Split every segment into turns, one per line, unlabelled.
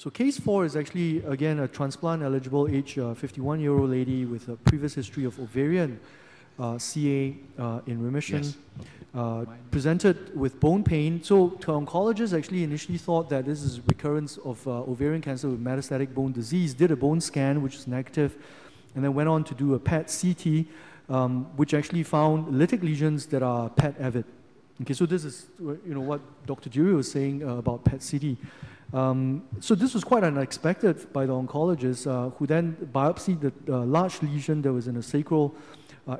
So case 4 is actually, again, a transplant-eligible age 51-year-old lady with a previous history of ovarian CA in remission.
Yes.
Presented with bone pain. So the oncologist actually initially thought that this is recurrence of ovarian cancer with metastatic bone disease, did a bone scan, which is negative, and then went on to do a PET-CT, which actually found lytic lesions that are PET-avid. Okay, so this is what Dr. Dury was saying about PET-CT. So this was quite unexpected by the oncologist, who then biopsied the large lesion that was in the sacral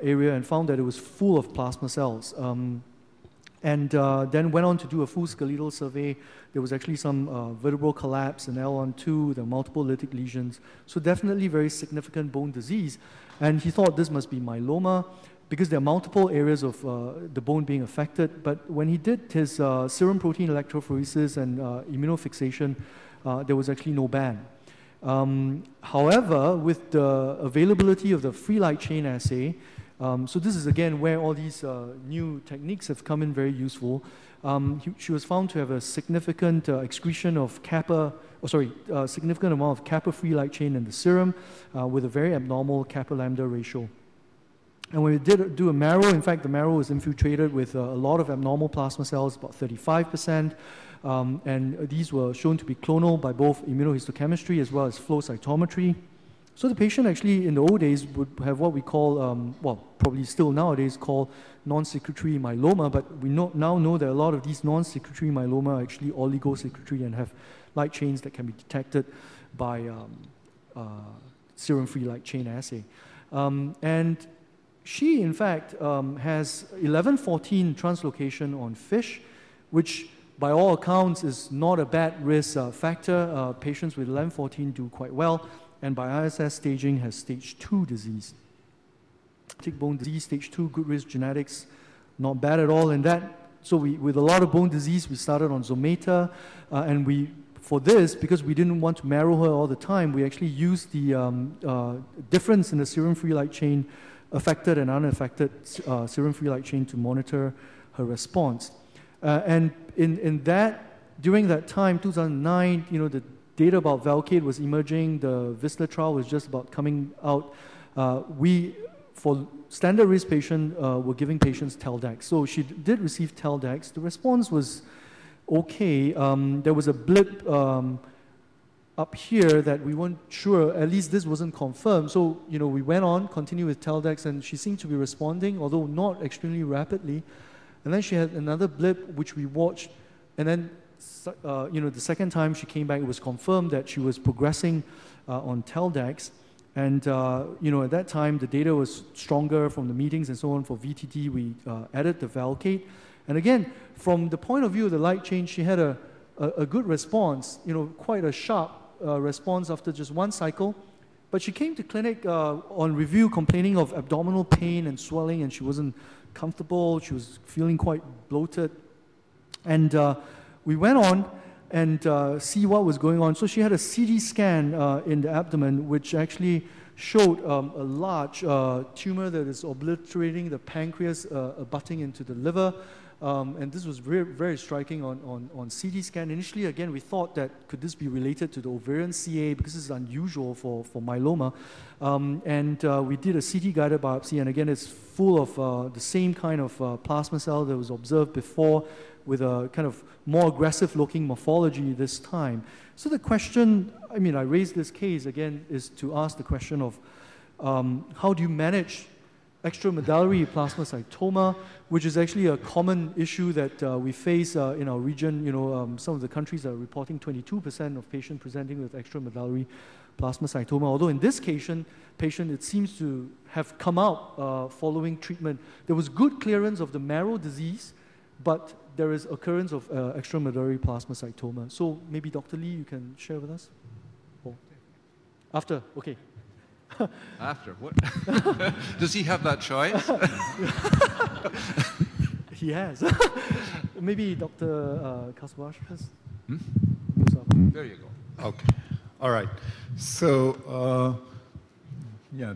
area and found that it was full of plasma cells. And then went on to do a full skeletal survey. There was actually some vertebral collapse in L1-2, there were multiple lytic lesions. So definitely very significant bone disease. And he thought this must be myeloma because there are multiple areas of the bone being affected. But when he did his serum protein electrophoresis and immunofixation, there was actually no band. However, with the availability of the free light chain assay, so this is again where all these new techniques have come in very useful. She was found to have a significant excretion of kappa, significant amount of kappa free light chain in the serum with a very abnormal kappa lambda ratio. And when we did do a marrow, in fact, the marrow was infiltrated with a lot of abnormal plasma cells, about 35%. And these were shown to be clonal by both immunohistochemistry as well as flow cytometry. So the patient actually in the old days would have what we call, probably still nowadays call non-secretory myeloma, but we now know that a lot of these non-secretory myeloma are actually oligosecretory and have light chains that can be detected by serum-free light chain assay. And she, in fact, has 11-14 translocation on FISH, which by all accounts is not a bad risk factor. Patients with 11-14 do quite well, and by ISS staging has stage 2 disease. Tick bone disease, stage 2, good risk genetics, not bad at all. And that, so with a lot of bone disease, we started on Zometa, and for this, because we didn't want to marrow her all the time, we actually used the difference in the serum-free light chain, affected and unaffected serum-free light chain to monitor her response. And during that time, 2009, the data about Velcade was emerging, the VISTA trial was just about coming out. For standard risk patient, were giving patients Teldex. So she did receive Teldex. The response was okay. There was a blip up here that we weren't sure, at least this wasn't confirmed. So, we went on, continued with Teldex, and she seemed to be responding, although not extremely rapidly. And then she had another blip, which we watched, and then, the second time she came back, it was confirmed that she was progressing on Teldex. And, at that time, the data was stronger from the meetings and so on. For VTT, we added the Velcade. And again, from the point of view of the light chain, she had a good response, quite a sharp response after just one cycle. But she came to clinic on review complaining of abdominal pain and swelling, and she wasn't comfortable. She was feeling quite bloated. And we went on and see what was going on. So she had a CT scan in the abdomen, which actually showed a large tumor that is obliterating the pancreas, abutting into the liver. And this was very, very striking on CT scan. Initially, again, we thought that could this be related to the ovarian CA because it's unusual for myeloma. And we did a CT-guided biopsy, and again, it's full of the same kind of plasma cell that was observed before with a kind of more aggressive-looking morphology this time. So the question, I raised this case, again, is to ask the question of how do you manage extramedullary plasmacytoma, which is actually a common issue that we face in our region. Some of the countries are reporting 22% of patients presenting with extramedullary plasmacytoma, although in this patient, it seems to have come out following treatment. There was good clearance of the marrow disease, but there is occurrence of extramedullary plasmacytoma. So maybe Dr. Lee, you can share with us? Oh. After, okay.
After, what? Does he have that choice?
He has. Maybe Dr. Kaswash has.
There you go.
Okay. All right. So,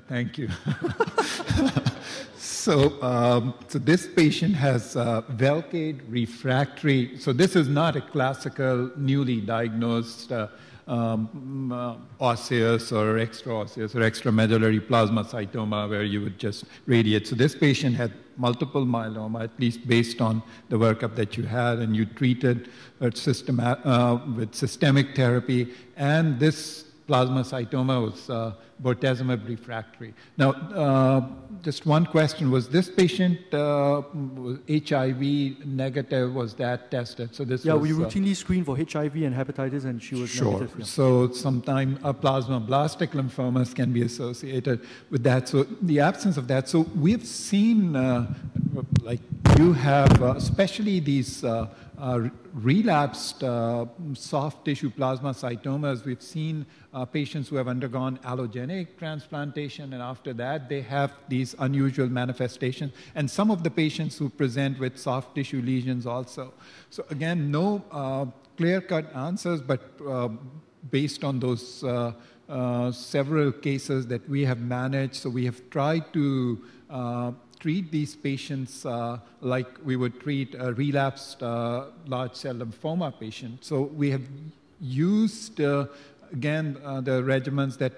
thank you. So this patient has Velcade refractory. So this is not a classical newly diagnosed osseous or extra-osseous or extramedullary plasmacytoma where you would just radiate. So this patient had multiple myeloma, at least based on the workup that you had, and you treated with systemic therapy, and this plasmacytoma was bortezomib refractory. Now, just one question, was this patient was HIV negative? Was that tested? So this was,
we routinely screen for HIV and hepatitis, and she was negative. Yeah.
So sometimes plasmablastic lymphomas can be associated with that. So the absence of that. So we've seen, like you have, especially these relapsed soft tissue plasmacytomas. We've seen patients who have undergone allogeneic transplantation, and after that they have these unusual manifestations. And some of the patients who present with soft tissue lesions also. So again, no clear-cut answers, but based on those several cases that we have managed, so we have tried to treat these patients like we would treat a relapsed large cell lymphoma patient. So we have used, again, the regimens that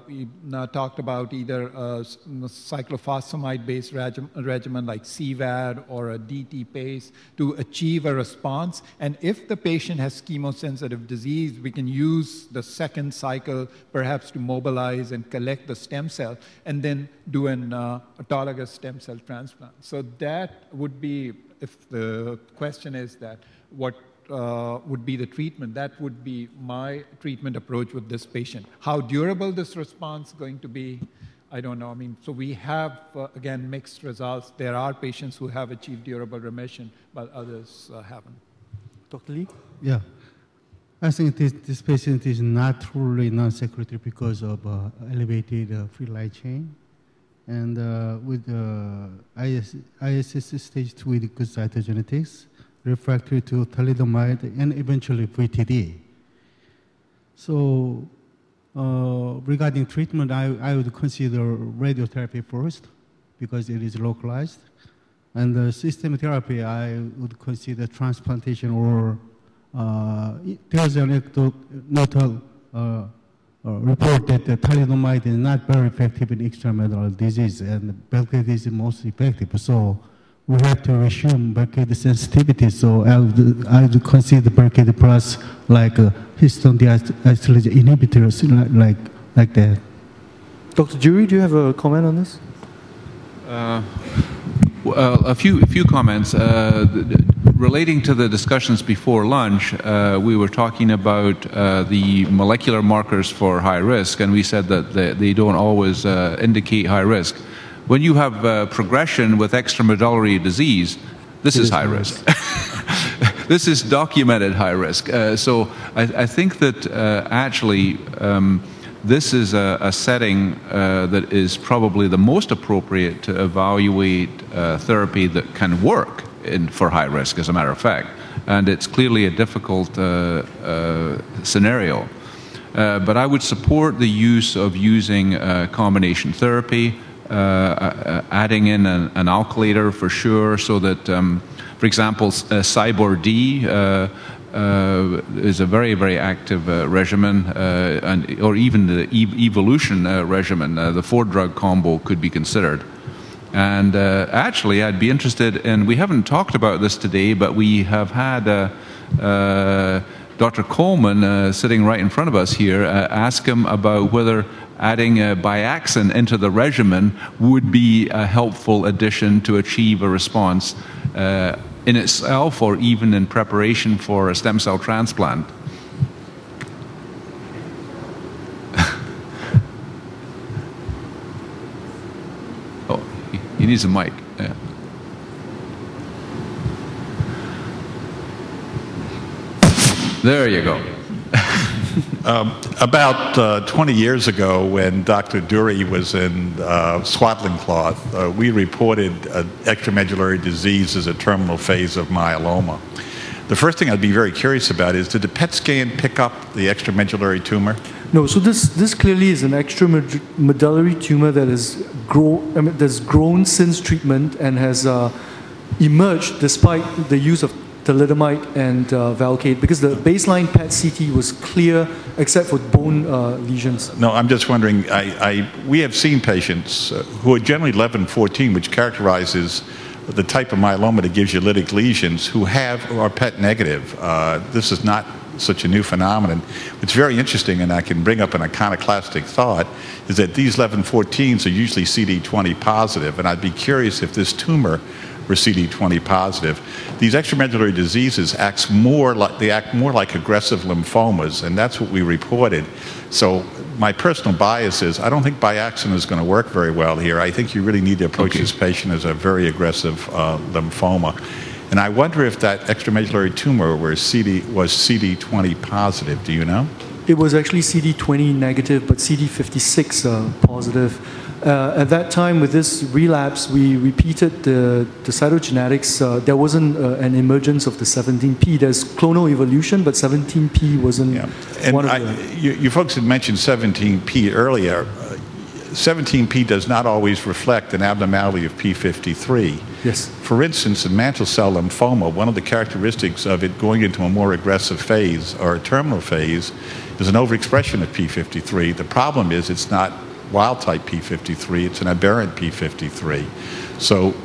we talked about, either a cyclophosphamide-based regimen like CVAD or a DT-PACE to achieve a response. And if the patient has chemosensitive disease, we can use the second cycle perhaps to mobilize and collect the stem cell and then do an autologous stem cell transplant. So that would be, if the question is that what would be the treatment, that would be my treatment approach with this patient. How durable this response is going to be, I don't know. I mean, so we have, again, mixed results. There are patients who have achieved durable remission, but others haven't.
Dr. Lee?
Yeah. I think this patient is not truly non-secretory because of elevated free light chain. And with ISS stage 2 with good cytogenetics, refractory to thalidomide, and eventually VTD. So regarding treatment, I would consider radiotherapy first because it is localized. And the system therapy, I would consider transplantation or there's an anecdotal report that the thalidomide is not very effective in extramedullary disease, and Velcade is most effective. So we have to assume Velcade sensitivity. So I would consider Velcade plus like histone deacetylase inhibitors like that.
Dr. Jury, do you have a comment on this?
A few comments. Relating to the discussions before lunch, we were talking about the molecular markers for high risk, and we said that they don't always indicate high risk. When you have progression with extramedullary disease, this is high risk. This is documented high risk. So I think that actually this is a setting that is probably the most appropriate to evaluate therapy that can work for high risk, as a matter of fact. And it's clearly a difficult scenario. But I would support the use of using combination therapy, adding in an alkylator for sure, so that, for example, CyBOR-D is a very, very active regimen, or even the evolution regimen, the 4-drug combo could be considered. And actually, I'd be interested in, we haven't talked about this today, but we have had Dr. Coleman sitting right in front of us here, ask him about whether adding Biaxin into the regimen would be a helpful addition to achieve a response in itself, or even in preparation for a stem cell transplant. Oh, he needs a mic. Yeah. There you go.
About 20 years ago, when Dr. Dury was in swaddling cloth, we reported extramedullary disease as a terminal phase of myeloma. The first thing I'd be very curious about is, did the PET scan pick up the extramedullary tumor?
No, so this clearly is an extramedullary tumor that has grown since treatment and has emerged despite the use of thalidomide and Velcade? Because the baseline PET-CT was clear except for bone lesions.
No, I'm just wondering, we have seen patients who are generally 11-14, which characterizes the type of myeloma that gives you lytic lesions, who are PET negative. This is not such a new phenomenon. What's very interesting, and I can bring up an iconoclastic thought, is that these 11-14s are usually CD20 positive, and I'd be curious if this tumor were CD20 positive. These extramedullary diseases act more like aggressive lymphomas, and that's what we reported. So my personal bias is I don't think Biaxin is going to work very well here. I think you really need to approach this patient as a very aggressive lymphoma. And I wonder if that extramedullary tumor was CD20 positive. Do you know?
It was actually CD20 negative, but CD56 positive. At that time, with this relapse, we repeated the cytogenetics. There wasn't an emergence of the 17p. There's clonal evolution, but 17p wasn't one of the...
You folks had mentioned 17p earlier. 17p does not always reflect an abnormality of p53.
Yes.
For instance, in mantle cell lymphoma, one of the characteristics of it going into a more aggressive phase or a terminal phase is an overexpression of p53. The problem is it's not wild-type p53, it's an aberrant p53. So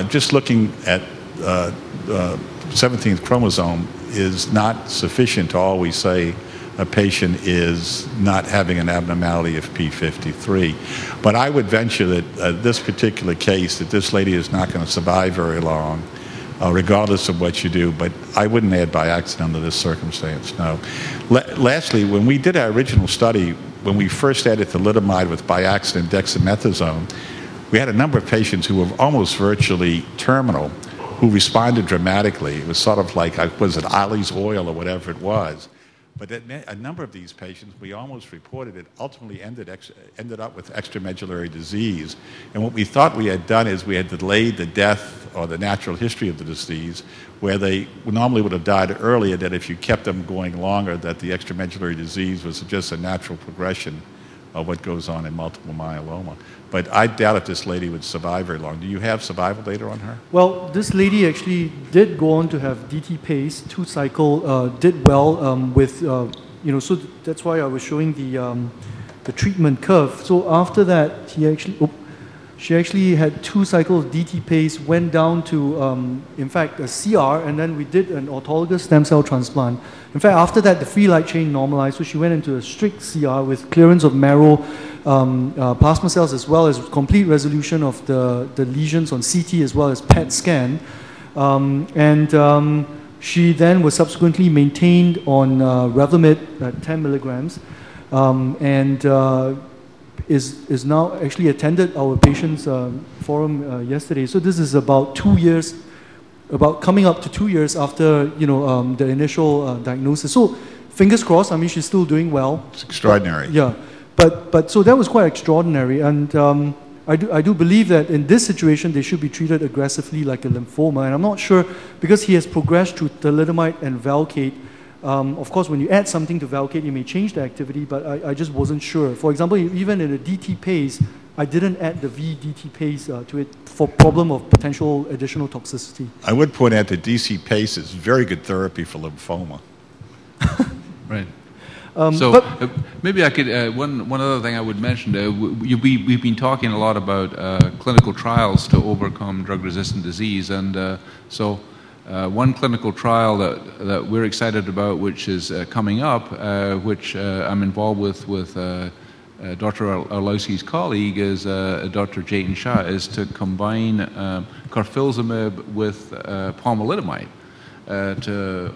just looking at 17th chromosome is not sufficient to always say a patient is not having an abnormality of p53. But I would venture that this particular case, that this lady is not going to survive very long, regardless of what you do. But I wouldn't add Biaxin under this circumstance, no. Lastly, when we did our original study, when we first added thalidomide with Biaxin and dexamethasone, we had a number of patients who were almost virtually terminal, who responded dramatically. It was sort of like, was it Ollie's oil or whatever it was? But a number of these patients, we almost reported it, ultimately ended up with extramedullary disease. And what we thought we had done is we had delayed the death or the natural history of the disease, where they normally would have died earlier, that if you kept them going longer, that the extramedullary disease was just a natural progression of what goes on in multiple myeloma. But I doubt if this lady would survive very long. Do you have survival data on her?
Well, this lady actually did go on to have DT pace, 2-cycle, did well with, so that's why I was showing the treatment curve. So after that, she actually had 2 cycles DT pace, went down to, in fact, a CR, and then we did an autologous stem cell transplant. In fact, after that, the free light chain normalized, so she went into a strict CR with clearance of marrow, plasma cells, as well as complete resolution of the lesions on CT as well as PET scan. She then was subsequently maintained on Revlimid at 10 milligrams, is now actually attended our patients forum yesterday. So this is about 2 years, coming up to 2 years after the initial diagnosis. So fingers crossed. I mean, she's still doing well.
It's extraordinary.
But so that was quite extraordinary, and I do believe that in this situation they should be treated aggressively like a lymphoma. And I'm not sure, because he has progressed to thalidomide and Velcade. Of course, when you add something to Velcade, you may change the activity, but I just wasn't sure. For example, even in a DT pace, I didn't add the VDT pace to it for problem of potential additional toxicity.
I would point out that DC pace is very good therapy for lymphoma.
Right. Maybe I could, one other thing I would mention, we've been talking a lot about clinical trials to overcome drug-resistant disease, and one clinical trial that we're excited about, which is coming up, which I'm involved with Dr. Arlowski's colleague, is Dr. Jatin Shah, is to combine carfilzomib with pomalidomide to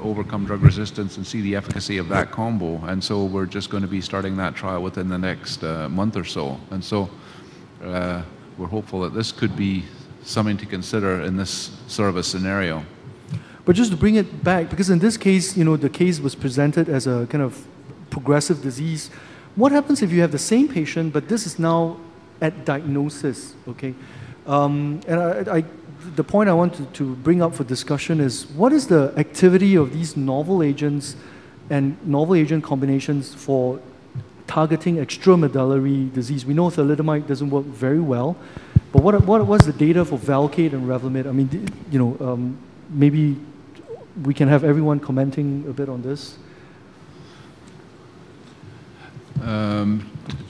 overcome drug resistance and see the efficacy of that combo. And so we're just going to be starting that trial within the next month or so. And so we're hopeful that this could be something to consider in this sort of a scenario.
But just to bring it back, because in this case, the case was presented as a kind of progressive disease. What happens if you have the same patient, but this is now at diagnosis, okay? The point I want to bring up for discussion is, what is the activity of these novel agents and novel agent combinations for targeting extramedullary disease? We know thalidomide doesn't work very well, but what was the data for Velcade and Revlimid? I mean, maybe we can have everyone commenting a bit on this.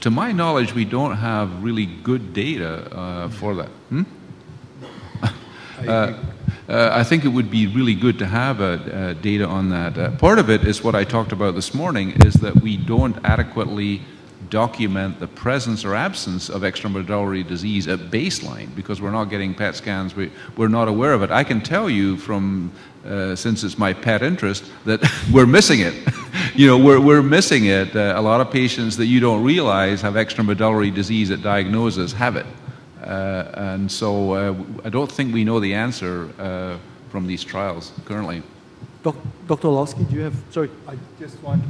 To my knowledge, we don't have really good data for that. I think it would be really good to have data on that. Part of it is what I talked about this morning, is that we don't adequately document the presence or absence of extramedullary disease at baseline because we're not getting PET scans, we're not aware of it. I can tell you from, since it's my pet interest, that we're missing it. You know, we're missing it. A lot of patients that you don't realize have extramedullary disease at diagnosis have it. And so I don't think we know the answer from these trials currently.
Dr. Orlowski, do you have, sorry.
I just want,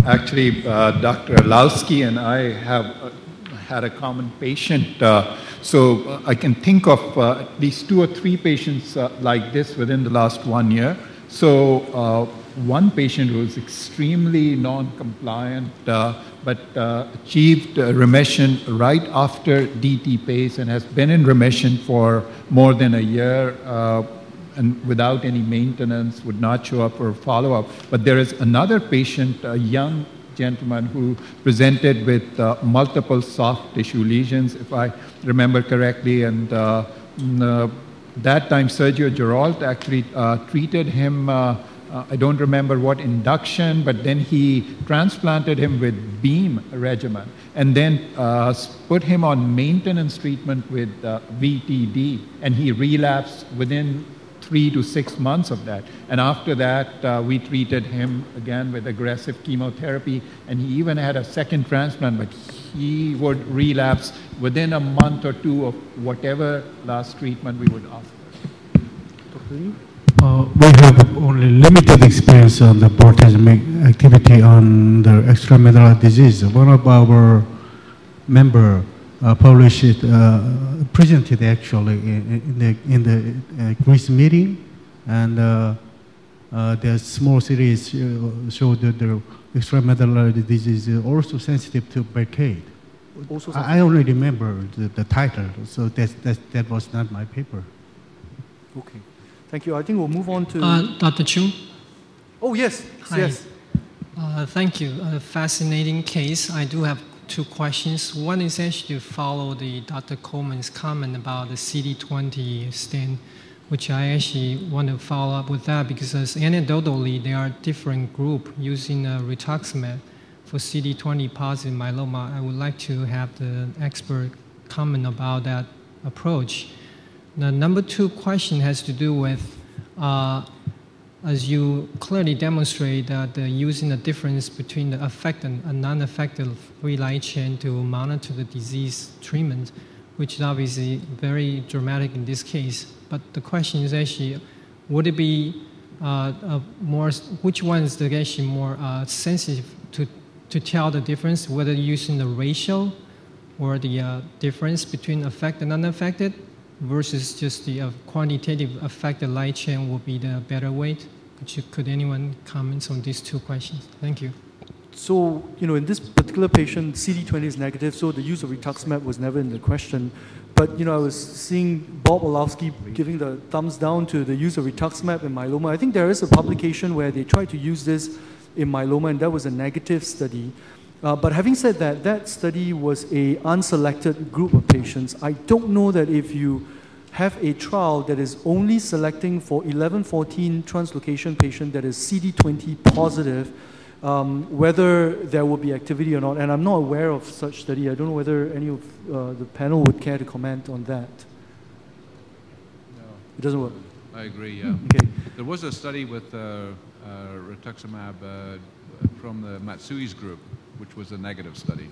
actually, Dr. Orlowski and I have had a common patient. So I can think of at least 2 or 3 patients like this within the last 1 year. So one patient who was extremely non-compliant, but achieved remission right after DT PACE and has been in remission for more than a year, and without any maintenance, would not show up for follow-up. But there is another patient, a young gentleman, who presented with multiple soft tissue lesions, if I remember correctly, and that time Sergio Geralt actually treated him, I don't remember what induction, but then he transplanted him with beam regimen and then put him on maintenance treatment with VTD, and he relapsed within 3 to 6 months of that. And after that, we treated him again with aggressive chemotherapy, and he even had a second transplant, but he would relapse within a month or 2 of whatever last treatment we would offer.
Dr. Lee?
We have only limited experience on the voltage activity on the extramedullary disease. One of our member published it, presented actually in the Greece meeting, and the small series showed that the extramedullary disease is also sensitive to Barcade. I only remember the title, so that was not my paper.
Okay, thank you. I think we'll move on to
Dr. Chu.
Oh yes,
Hi.
yes.
Thank you. A fascinating case. I do have 2 questions. One is actually to follow the Dr. Coleman's comment about the CD20 stain, which I actually want to follow up with that because as anecdotally, there are different groups using rituximab for CD20 positive myeloma. I would like to have the expert comment about that approach. The number 2 question has to do with as you clearly demonstrate that using the difference between the affected and non-affected free light chain to monitor the disease treatment, which is obviously very dramatic in this case. But the question is actually, would it be which one is actually more sensitive to tell the difference, whether using the ratio or the difference between affected and unaffected versus just the quantitative affected light chain will be the better weight? Could anyone comment on these 2 questions? Thank you.
So, you know, in this particular patient, CD20 is negative, so the use of rituximab was never in the question. But, you know, I was seeing Bob Orlowski giving the thumbs down to the use of rituximab in myeloma. I think there is a publication where they tried to use this in myeloma, and that was a negative study. But having said that, that study was an unselected group of patients. I don't know that if you have a trial that is only selecting for 1114 translocation patient that is CD20 positive, whether there will be activity or not. And I'm not aware of such study. I don't know whether any of the panel would care to comment on that.
No.
It doesn't work.
I agree, yeah.
Okay.
There was a study with rituximab from the Matsui's group, which was a negative study.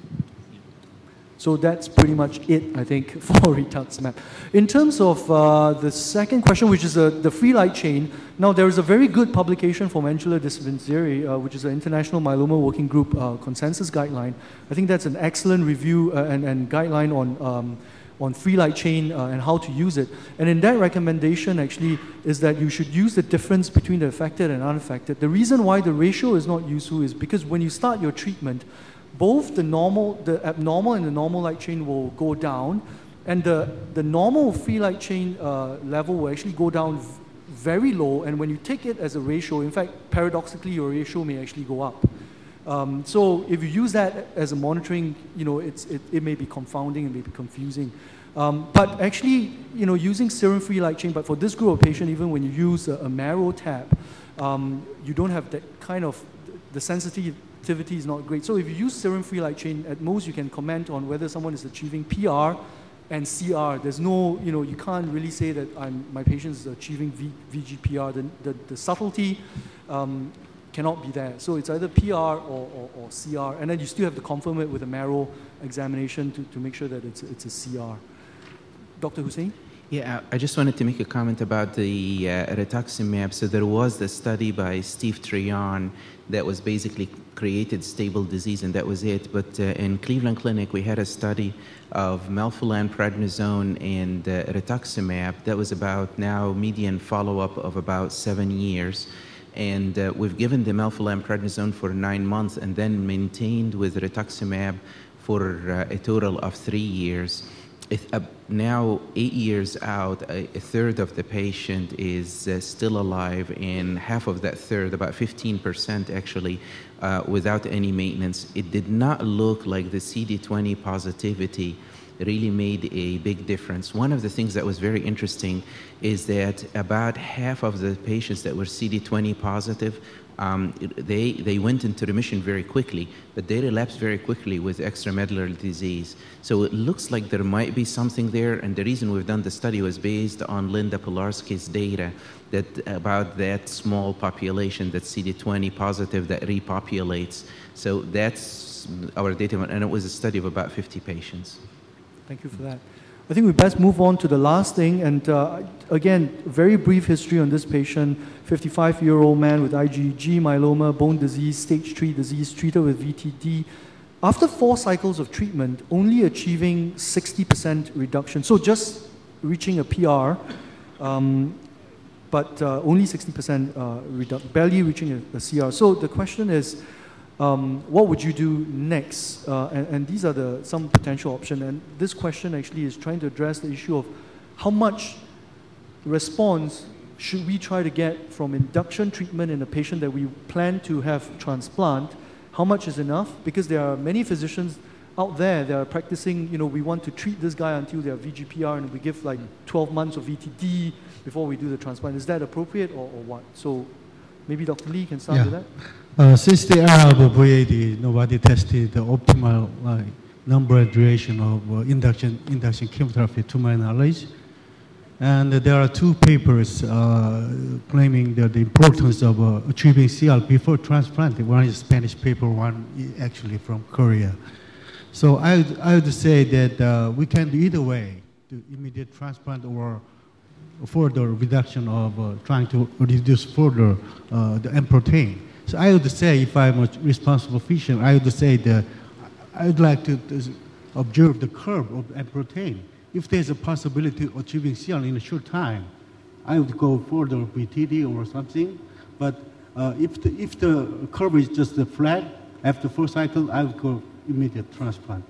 So that's pretty much it, I think, for rituximab. In terms of the second question, which is the free light chain, now there is a very good publication from Angela Dispenzieri, which is an International Myeloma Working Group consensus guideline. I think that's an excellent review and guideline on free light chain and how to use it. And in that recommendation, actually, is that you should use the difference between the affected and unaffected. The reason why the ratio is not useful is because when you start your treatment, both the abnormal and the normal light chain will go down, and the normal free light chain level will actually go down very low, and when you take it as a ratio, in fact, paradoxically, your ratio may actually go up. So if you use that as a monitoring, it may be confounding, it may be confusing. But actually, using serum-free light chain, but for this group of patients, even when you use a marrow tab, you don't have that kind of, the sensitivity is not great. So if you use serum-free light chain, at most you can comment on whether someone is achieving PR and CR. There's no, you can't really say that my patient is achieving VGPR. The subtlety cannot be there. So it's either PR or CR, and then you still have to confirm it with a marrow examination to make sure that it's a CR. Dr. Hussain?
Yeah, I just wanted to make a comment about the rituximab. So there was the study by Steve Treyon that was basically created stable disease, and that was it. But in Cleveland Clinic, we had a study of melphalan, prednisone, and rituximab. That was about now median follow-up of about 7 years. And we've given the melphalan prednisone for 9 months and then maintained with rituximab for a total of 3 years. Now, 8 years out, a third of the patient is still alive, and half of that third, about 15% actually, without any maintenance. It did not look like the CD20 positivity really made a big difference. One of the things that was very interesting is that about half of the patients that were CD20 positive, they went into remission very quickly, but they relapsed very quickly with extramedullary disease. So it looks like there might be something there, and the reason we've done the study was based on Linda Pilarski's data about that small population that's CD20 positive that repopulates. So that's our data, and it was a study of about 50 patients.
Thank you for that. I think we best move on to the last thing, and again, very brief history on this patient, 55-year-old man with IgG myeloma, bone disease, stage 3 disease, treated with VTD. After 4 cycles of treatment, only achieving 60% reduction, so just reaching a PR, but only 60% reduction, barely reaching a CR. So the question is, what would you do next? And these are some potential options. And this question actually is trying to address the issue of how much response should we try to get from induction treatment in a patient that we plan to have transplant. How much is enough? Because there are many physicians out there that are practicing, we want to treat this guy until they are VGPR, and we give like 12 months of VTD before we do the transplant. Is that appropriate or what? So maybe Dr. Lee can start with that.
Since the era of VAD, nobody tested the optimal number and duration of induction chemotherapy, to my knowledge. And there are 2 papers claiming the importance of achieving CR before transplant. One is a Spanish paper, one is actually from Korea. So I would say that we can do either way, the immediate transplant or further reduction of trying to reduce further the M protein. So I would say, if I'm a responsible physician, I would say that I would like to observe the curve of M protein. If there's a possibility of achieving CR in a short time, I would go further BTD or something. But if the curve is just flat after 4 cycles, I would go immediate transplant.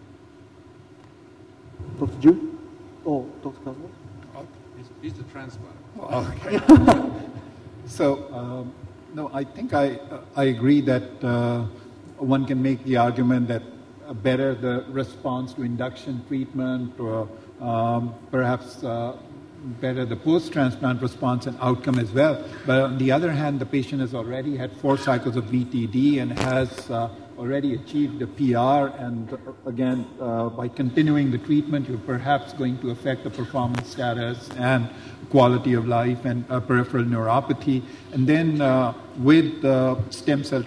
Dr. June? Oh, Dr. Cosmo?
He's the transplant.
Okay. So, no, I think I agree that one can make the argument that better the response to induction treatment, or perhaps better the post-transplant response and outcome as well. But on the other hand, the patient has already had 4 cycles of VTD and has already achieved the PR, and again, by continuing the treatment, you're perhaps going to affect the performance status and quality of life and peripheral neuropathy. And then with stem cell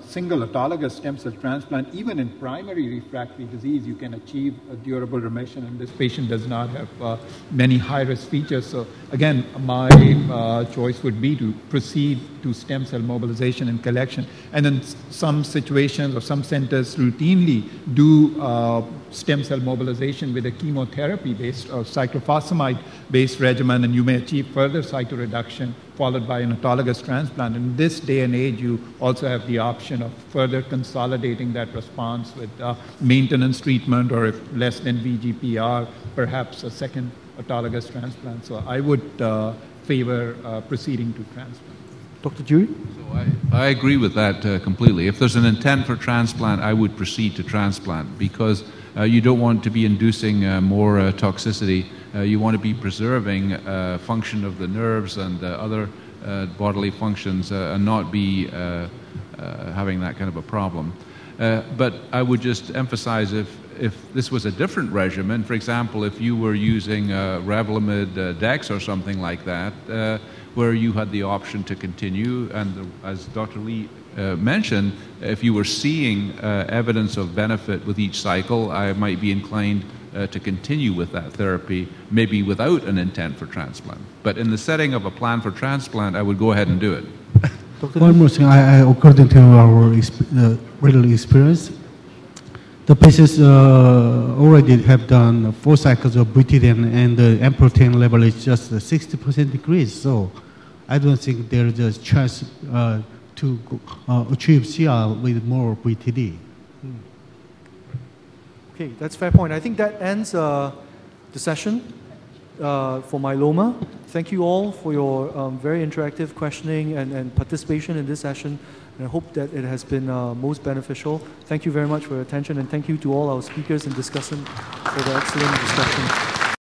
single autologous stem cell transplant, even in primary refractory disease, you can achieve a durable remission, and this patient does not have many high-risk features. So again, my choice would be to proceed to stem cell mobilization and collection. And in some situations or some centers routinely do stem cell mobilization with a chemotherapy-based or cyclophosphamide-based regimen, and you may achieve further cytoreduction followed by an autologous transplant. In this day and age, you also have the option of further consolidating that response with maintenance treatment, or if less than VGPR, perhaps a second autologous transplant. So I would favor proceeding to transplant.
Dr. Jury?
So I agree with that completely. If there's an intent for transplant, I would proceed to transplant because you don't want to be inducing more toxicity. You want to be preserving function of the nerves and other bodily functions and not be having that kind of a problem. But I would just emphasize if this was a different regimen, for example, if you were using Revlimid Dex or something like that, where you had the option to continue, and as Dr. Lee mentioned, if you were seeing evidence of benefit with each cycle, I might be inclined to continue with that therapy, maybe without an intent for transplant. But in the setting of a plan for transplant, I would go ahead and do it.
One more thing, according to our real experience, the patients already have done 4 cycles of BTD and the M protein level is just a 60% decrease. So I don't think there is a chance to achieve CR with more BTD.
Okay, that's a fair point. I think that ends the session for myeloma. Thank you all for your very interactive questioning and participation in this session. And I hope that it has been most beneficial. Thank you very much for your attention, and thank you to all our speakers and discussants for the excellent discussion.